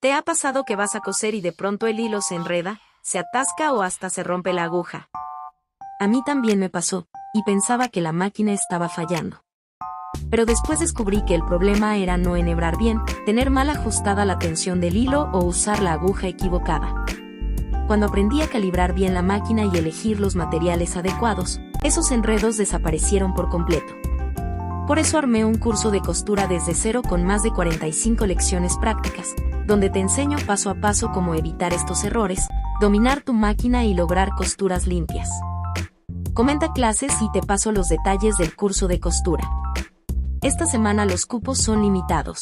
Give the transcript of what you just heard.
¿Te ha pasado que vas a coser y de pronto el hilo se enreda, se atasca o hasta se rompe la aguja? A mí también me pasó, y pensaba que la máquina estaba fallando. Pero después descubrí que el problema era no enhebrar bien, tener mal ajustada la tensión del hilo o usar la aguja equivocada. Cuando aprendí a calibrar bien la máquina y elegir los materiales adecuados, esos enredos desaparecieron por completo. Por eso armé un curso de costura desde cero con más de 45 lecciones prácticas, donde te enseño paso a paso cómo evitar estos errores, dominar tu máquina y lograr costuras limpias. Comenta clases y te paso los detalles del curso de costura. Esta semana los cupos son limitados.